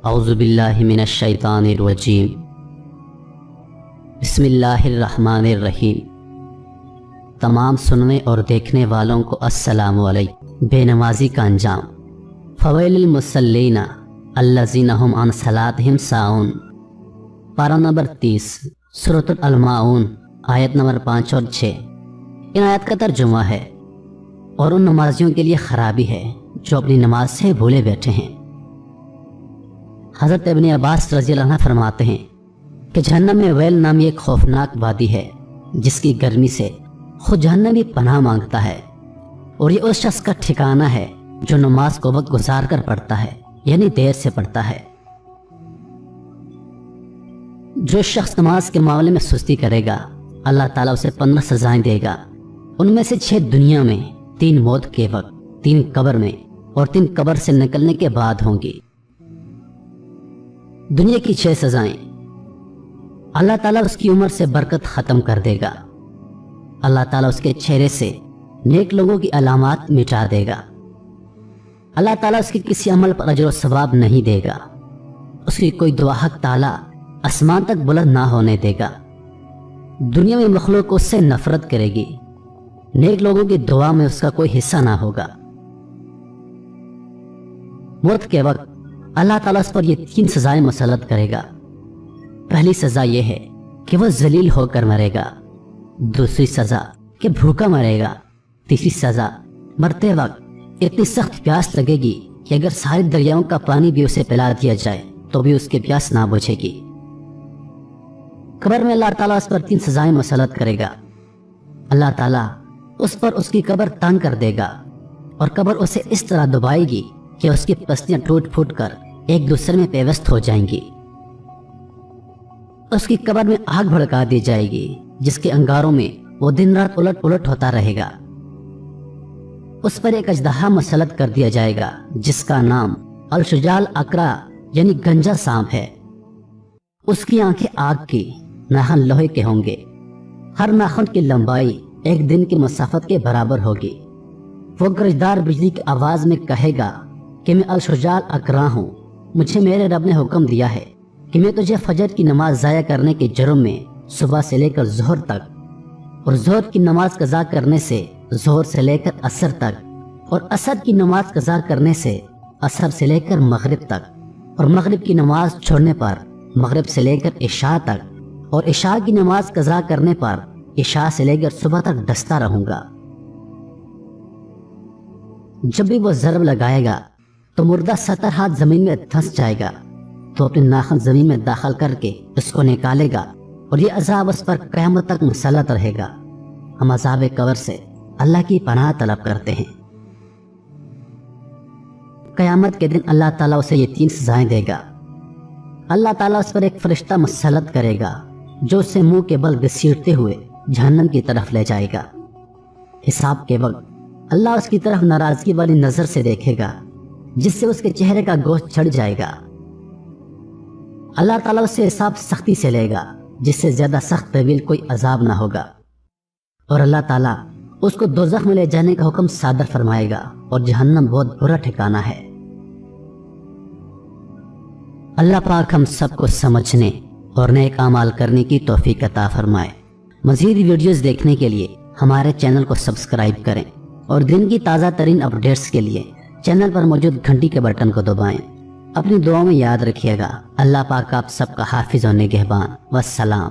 اعوذ باللہ من الشیطان الرجیم بسم اللہ الرحمن الرحیم۔ تمام سننے اور دیکھنے والوں کو السلام علیکم۔ بے نمازی کا انجام۔ فویل للمصلین الذین هم عن صلاتهم ساہون۔ پارہ نمبر 30 سورۃ الماعون آیت نمبر 5 اور 6۔ ان آیت کا ترجمہ ہے اور ان نمازیوں کے لیے خرابی ہے جو اپنی نماز سے بھولے بیٹھے ہیں۔ حضرت ابن عباس رضی اللہ عنہ فرماتے ہیں کہ جہنم میں ویل نامی ایک خوفناک وادی ہے جس کی گرمی سے خود جہنم بھی پناہ مانگتا ہے، اور یہ اس شخص کا ٹھکانہ ہے جو نماز کو وقت گزار کر پڑھتا ہے، یعنی دیر سے پڑھتا ہے۔ جو شخص نماز کے معاملے میں سستی کرے گا اللہ تعالیٰ اسے 15 سزائیں دے گا۔ ان میں سے 6 دنیا میں، 3 موت کے وقت، 3 قبر میں اور 3 قبر سے نکلنے کے بعد ہوں گی۔ دنیا کی 6 سزائیں: اللہ تعالیٰ اس کی عمر سے برکت ختم کر دے گا، اللہ تعالیٰ اس کے چہرے سے نیک لوگوں کی علامات مٹا دے گا، اللہ تعالیٰ اس کے کسی عمل پر اجر و ثواب نہیں دے گا، اس کی کوئی دعا حق تعالیٰ آسمان تک بلند نہ ہونے دے گا، دنیا میں مخلوق اس سے نفرت کرے گی، نیک لوگوں کی دعا میں اس کا کوئی حصہ نہ ہوگا۔ موت کے وقت اللہ تعالیٰ اس پر یہ 3 سزائیں مسلط کرے گا۔ پہلی سزا یہ ہے کہ وہ ذلیل ہو کر مرے گا، دوسری سزا کہ بھوکا مرے گا، تیسری سزا مرتے وقت اتنی سخت پیاس لگے گی کہ اگر سارے دریاؤں کا پانی بھی اسے پلا دیا جائے تو بھی اس کی پیاس نہ بجھے گی۔ قبر میں اللہ تعالیٰ اس پر 3 سزائیں مسلط کرے گا۔ اللہ تعالیٰ اس پر اس کی قبر تنگ کر دے گا اور قبر اسے اس طرح دبائے گی کہ اس کی پسلیاں ٹوٹ پھوٹ کر ایک دوسرے میں پیوست ہو جائیں گی۔ اس کی قبر میں آگ بھڑکا دی جائے گی جس کے انگاروں میں وہ دن رات الٹ پلٹ ہوتا رہے گا۔ اس پر ایک اژدہا مسلط کر دیا جائے گا جس کا نام الشجال اقرا یعنی گنجا سانپ ہے۔ اس کی آنکھیں آگ کی، ناخن لوہے کے ہوں گے، ہر ناخن کی لمبائی ایک دن کی مسافت کے برابر ہوگی۔ وہ گرجدار بجلی کی آواز میں کہے گا کہ میں الشجال اقرا ہوں، مجھے میرے رب نے حکم دیا ہے کہ میں تجھے فجر کی نماز ضائع کرنے کے جرم میں صبح سے لے کر ظہر تک، اور ظہر کی نماز قضا کرنے سے ظہر سے لے کر عصر تک، اور عصر کی نماز قضا کرنے سے عصر سے لے کر مغرب تک، اور مغرب کی نماز چھوڑنے پر مغرب سے لے کر عشاء تک، اور عشاء کی نماز قضا کرنے پر عشاء سے لے کر صبح تک ڈستا رہوں گا۔ جب بھی وہ ضرب لگائے گا تو مردہ 70 ہاتھ زمین میں دھنس جائے گا، تو اپنے ناخن زمین میں داخل کر کے اس کو نکالے گا اور یہ عذاب اس پر قیامت تک مسلط رہے گا۔ ہم عذاب قبر سے اللہ کی پناہ طلب کرتے ہیں۔ قیامت کے دن اللہ تعالیٰ اسے یہ 3 سزائیں دے گا۔ اللہ تعالیٰ اس پر ایک فرشتہ مسلط کرے گا جو اسے منہ کے بل گھسیٹتے ہوئے جہنم کی طرف لے جائے گا۔ حساب کے وقت اللہ اس کی طرف ناراضگی والی نظر سے دیکھے گا جس سے اس کے چہرے کا گوشت چھڑ جائے گا۔ اللہ تعالیٰ اس سے حساب سختی سے لے گا جس سے زیادہ سخت طویل کوئی عذاب نہ ہوگا، اور اللہ تعالیٰ اس کو دوزخ میں لے جانے کا حکم صادر فرمائے گا، اور جہنم بہت برا ٹھکانہ ہے۔ اللہ پاک ہم سب کو سمجھنے اور نیک اعمال کرنے کی توفیق عطا فرمائے۔ مزید ویڈیوز دیکھنے کے لیے ہمارے چینل کو سبسکرائب کریں، اور دن کی تازہ ترین اپڈیٹس کے لیے چینل پر موجود گھنٹی کے بٹن کو دبائیں۔ اپنی دعاؤں میں یاد رکھیے گا۔ اللہ پاک آپ سب کا حافظ و نگہبان۔ والسلام۔